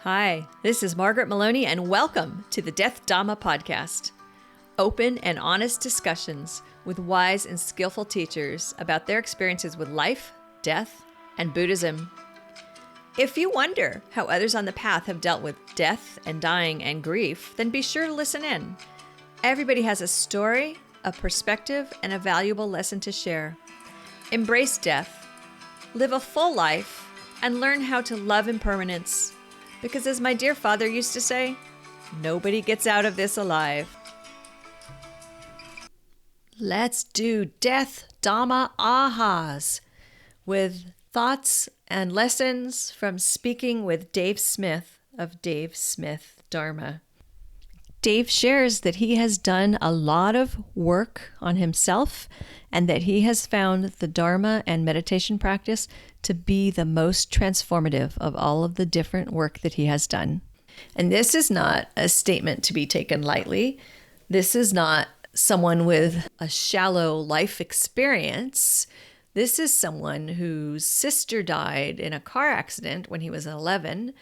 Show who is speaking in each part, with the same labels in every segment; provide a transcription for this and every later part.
Speaker 1: Hi, this is Margaret Meloni, and welcome to the Death Dhamma Podcast. Open and honest discussions with wise and skillful teachers about their experiences with life, death, and Buddhism. If you wonder how others on the path have dealt with death and dying and grief, then be sure to listen in. Everybody has a story, a perspective, and a valuable lesson to share. Embrace death, live a full life, and learn how to love impermanence. Because as my dear father used to say, nobody gets out of this alive. Let's do Death Dhamma Ahas with thoughts and lessons from speaking with Dave Smith of Dave Smith Dharma. Dave shares that he has done a lot of work on himself and that he has found the Dharma and meditation practice to be the most transformative of all of the different work that he has done. And this is not a statement to be taken lightly. This is not someone with a shallow life experience. This is someone whose sister died in a car accident when he was 11.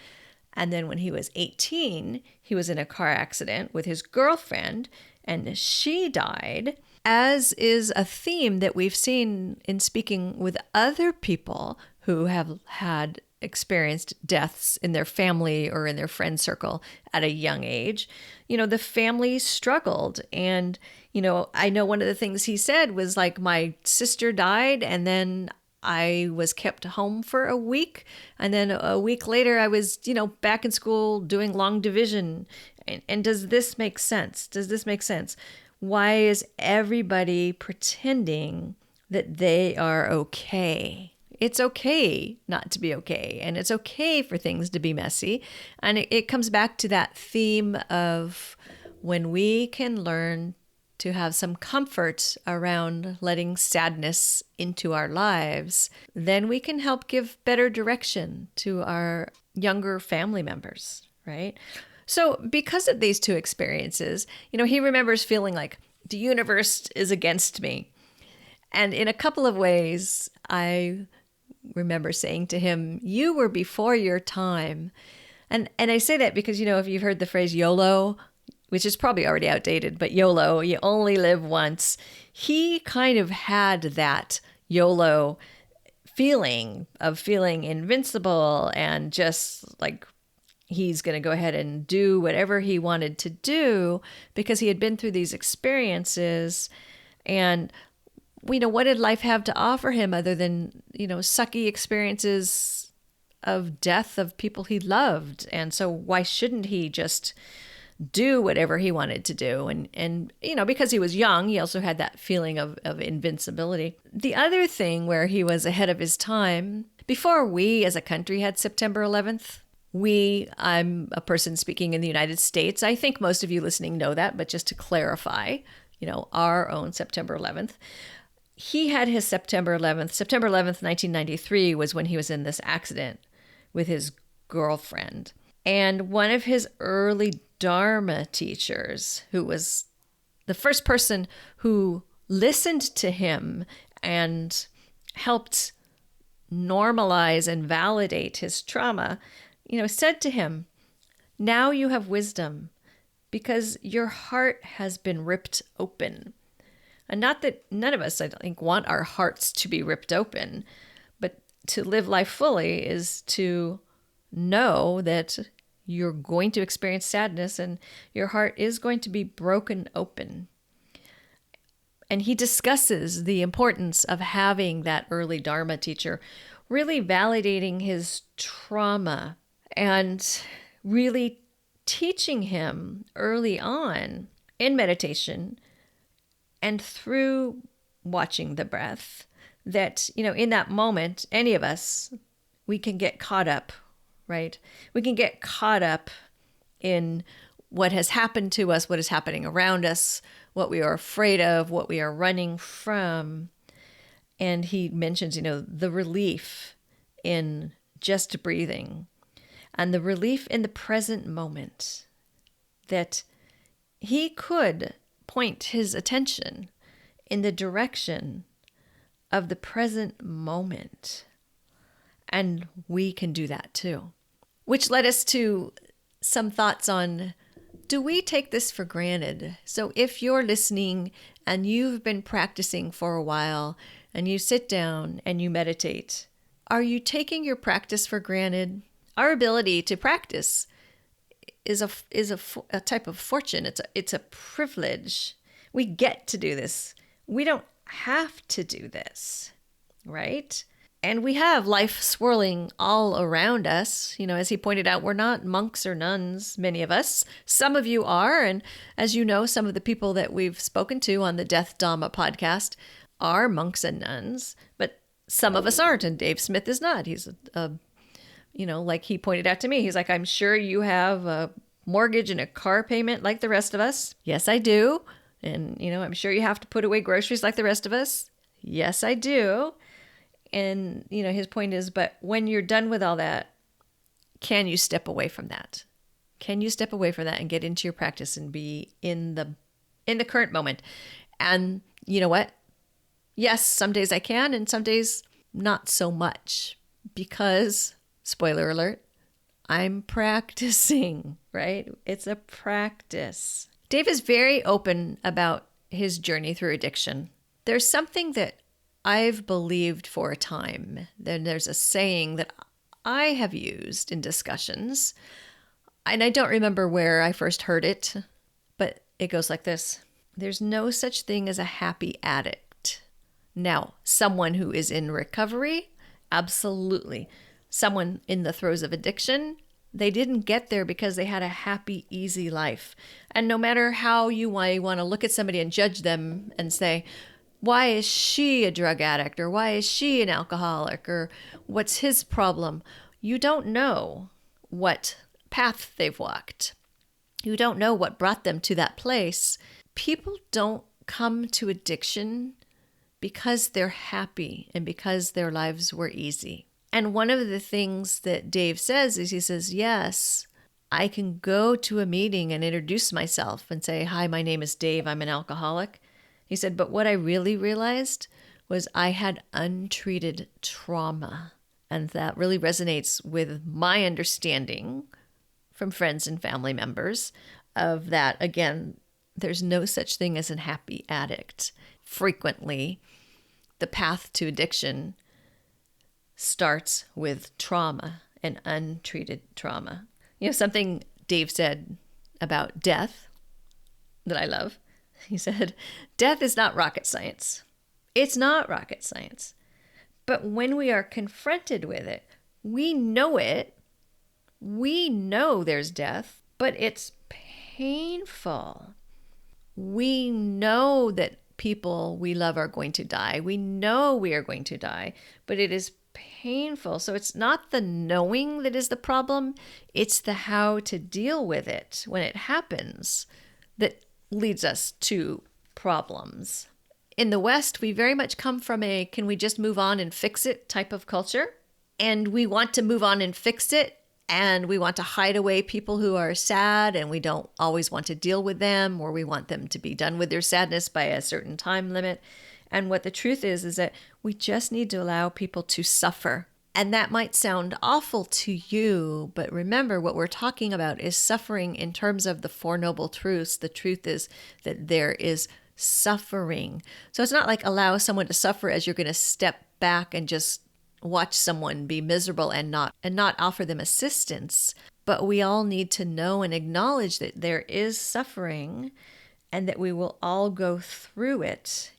Speaker 1: And then when he was 18, he was in a car accident with his girlfriend, and she died, as is a theme that we've seen in speaking with other people who have had experienced deaths in their family or in their friend circle at a young age. You know, the family struggled. And, I know one of the things he said was like, my sister died and then I was kept home for a week. And then a week later, I was, back in school doing long division. And does this make sense? Why is everybody pretending that they are okay? It's okay not to be okay. And it's okay for things to be messy. And it comes back to that theme of when we can learn to have some comfort around letting sadness into our lives, then we can help give better direction to our younger family members, right? So because of these two experiences, he remembers feeling like the universe is against me. And in a couple of ways, I remember saying to him, you were before your time. And I say that because, if you've heard the phrase YOLO, which is probably already outdated, but YOLO, you only live once. He kind of had that YOLO feeling of feeling invincible and just like he's going to go ahead and do whatever he wanted to do because he had been through these experiences. And, what did life have to offer him other than, sucky experiences of death of people he loved? And so why shouldn't he just do whatever he wanted to do? And because he was young, he also had that feeling of invincibility. The other thing where he was ahead of his time, before we as a country had September 11th, I'm a person speaking in the United States. I think most of you listening know that, but just to clarify, our own September 11th. He had his September 11th. September 11th, 1993 was when he was in this accident with his girlfriend. And one of his early Dharma teachers, who was the first person who listened to him and helped normalize and validate his trauma, said to him, now you have wisdom because your heart has been ripped open. And not that none of us, I think, want our hearts to be ripped open, but to live life fully is to know that you're going to experience sadness and your heart is going to be broken open. And he discusses the importance of having that early Dharma teacher really validating his trauma and really teaching him early on in meditation and through watching the breath that, in that moment, any of us, we can get caught up, right? We can get caught up in what has happened to us, what is happening around us, what we are afraid of, what we are running from. And he mentions, the relief in just breathing and the relief in the present moment that he could point his attention in the direction of the present moment. And we can do that too. which led us to some thoughts on, do we take this for granted? So if you're listening and you've been practicing for a while and you sit down and you meditate, are you taking your practice for granted? Our ability to practice is a type of fortune. It's a privilege. We get to do this. We don't have to do this, right? And we have life swirling all around us. You know, as he pointed out, we're not monks or nuns, many of us. Some of you are. And as you know, some of the people that we've spoken to on the Death Dhamma podcast are monks and nuns, but some of us aren't. And Dave Smith is not. He's like he pointed out to me, he's like, I'm sure you have a mortgage and a car payment like the rest of us. Yes, I do. And, I'm sure you have to put away groceries like the rest of us. Yes, I do. And, his point is, but when you're done with all that, can you step away from that? Can you step away from that and get into your practice and be in the current moment? And you know what? Yes, some days I can, and some days not so much, because, spoiler alert, I'm practicing, right? It's a practice. Dave is very open about his journey through addiction. There's something that I've believed for a time. Then there's a saying that I have used in discussions, and I don't remember where I first heard it, but it goes like this. There's no such thing as a happy addict. Now, someone who is in recovery, absolutely. Someone in the throes of addiction, they didn't get there because they had a happy, easy life. And no matter how you want to look at somebody and judge them and say, why is she a drug addict? Or why is she an alcoholic? Or what's his problem? You don't know what path they've walked. You don't know what brought them to that place. People don't come to addiction because they're happy and because their lives were easy. And one of the things that Dave says is, he says, yes, I can go to a meeting and introduce myself and say, hi, my name is Dave, I'm an alcoholic. He said, but what I really realized was I had untreated trauma. And that really resonates with my understanding from friends and family members of that. Again, there's no such thing as a happy addict. Frequently, the path to addiction starts with trauma and untreated trauma. Something Dave said about death that I love. He said, death is not rocket science. It's not rocket science. But when we are confronted with it, we know it. We know there's death, but it's painful. We know that people we love are going to die. We know we are going to die, but it is painful. So it's not the knowing that is the problem. It's the how to deal with it when it happens that leads us to problems. In the West, we very much come from a can we just move on and fix it type of culture. And we want to move on and fix it. And we want to hide away people who are sad, and we don't always want to deal with them, or we want them to be done with their sadness by a certain time limit. And what the truth is that we just need to allow people to suffer. And that might sound awful to you, but remember what we're talking about is suffering in terms of the Four Noble Truths. The truth is that there is suffering. So it's not like allow someone to suffer as you're going to step back and just watch someone be miserable and not offer them assistance. But we all need to know and acknowledge that there is suffering and that we will all go through it.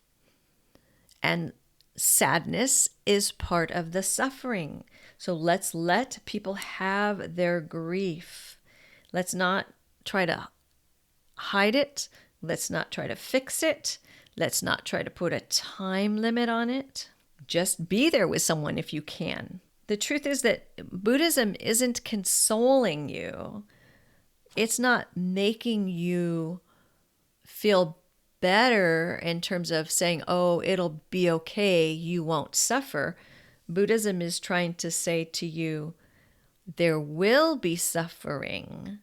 Speaker 1: And sadness is part of the suffering. So let's let people have their grief. Let's not try to hide it. Let's not try to fix it. Let's not try to put a time limit on it. Just be there with someone if you can. The truth is that Buddhism isn't consoling you. It's not making you feel better in terms of saying, oh, it'll be okay, you won't suffer. Buddhism is trying to say to you, there will be suffering,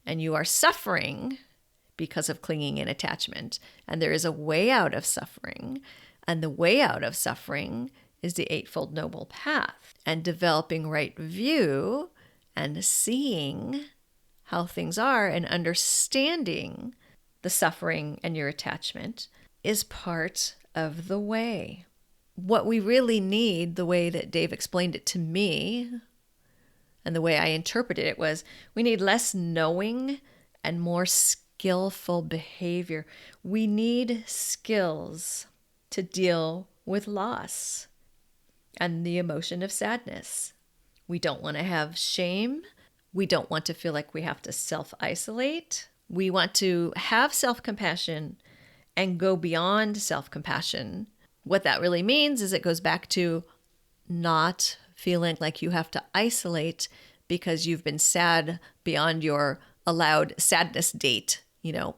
Speaker 1: and you are suffering because of clinging and attachment. And there is a way out of suffering. And the way out of suffering is the Eightfold Noble Path and developing right view and seeing how things are and understanding the suffering and your attachment is part of the way. What we really need, the way that Dave explained it to me, and the way I interpreted it was, we need less knowing and more skillful behavior. We need skills to deal with loss and the emotion of sadness. We don't want to have shame. We don't want to feel like we have to self-isolate. We want to have self-compassion and go beyond self-compassion. What that really means is it goes back to not feeling like you have to isolate because you've been sad beyond your allowed sadness date,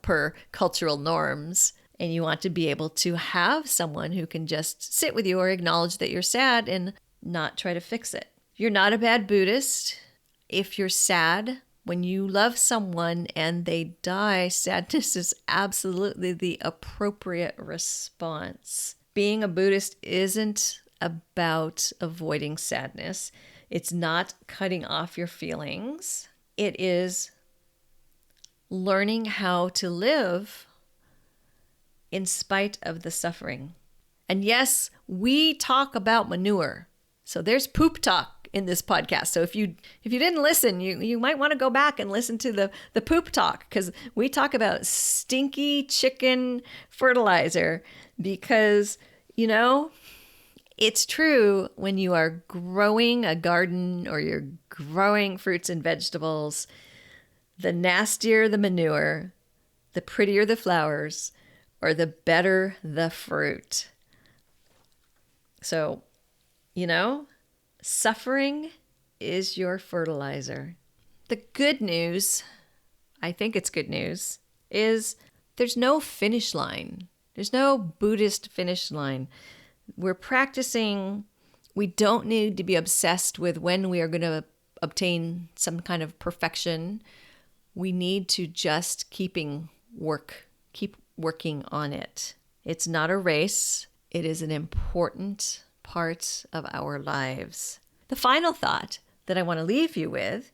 Speaker 1: per cultural norms. And you want to be able to have someone who can just sit with you or acknowledge that you're sad and not try to fix it. You're not a bad Buddhist if you're sad. When you love someone and they die, sadness is absolutely the appropriate response. Being a Buddhist isn't about avoiding sadness. It's not cutting off your feelings. It is learning how to live in spite of the suffering. And yes, we talk about manure. So there's poop talk in this podcast. So if you didn't listen, you might want to go back and listen to the poop talk, because we talk about stinky chicken fertilizer, because it's true when you are growing a garden or you're growing fruits and vegetables, the nastier the manure, the prettier the flowers, or the better the fruit. So, suffering is your fertilizer. The good news, I think it's good news, is there's no finish line. There's no Buddhist finish line. We're practicing. We don't need to be obsessed with when we are going to obtain some kind of perfection. We need to just keep working on it. It's not a race. It is an important part of our lives. The final thought that I want to leave you with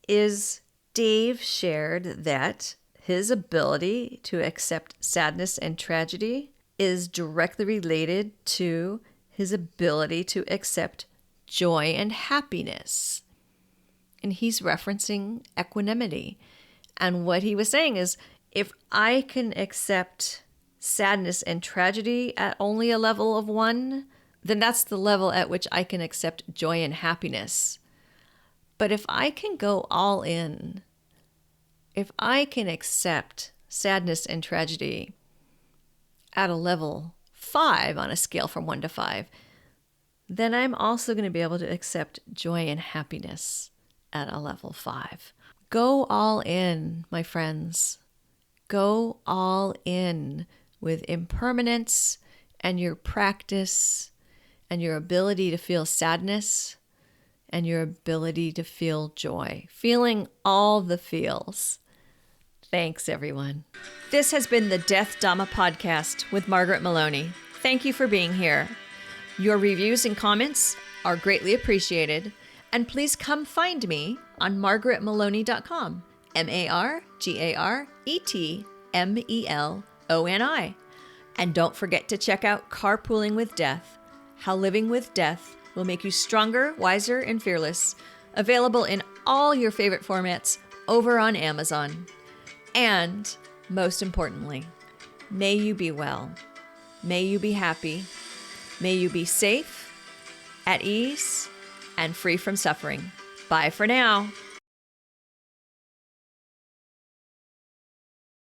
Speaker 1: is Dave shared that his ability to accept sadness and tragedy is directly related to his ability to accept joy and happiness. And he's referencing equanimity. And what he was saying is, if I can accept sadness and tragedy at only a level of 1, then that's the level at which I can accept joy and happiness. But if I can go all in, if I can accept sadness and tragedy at a level 5 on a scale from 1 to 5, then I'm also going to be able to accept joy and happiness at a level 5. Go all in, my friends. Go all in with impermanence and your practice and your ability to feel sadness and your ability to feel joy. Feeling all the feels. Thanks, everyone. This has been the Death Dhamma Podcast with Margaret Meloni. Thank you for being here. Your reviews and comments are greatly appreciated. And please come find me on margaretmeloni.com. MargaretMeloni. And don't forget to check out Carpooling with Death, How Living with Death Will Make You Stronger, Wiser, and Fearless. Available in all your favorite formats over on Amazon. And most importantly, may you be well. May you be happy. May you be safe, at ease, and free from suffering. Bye for now.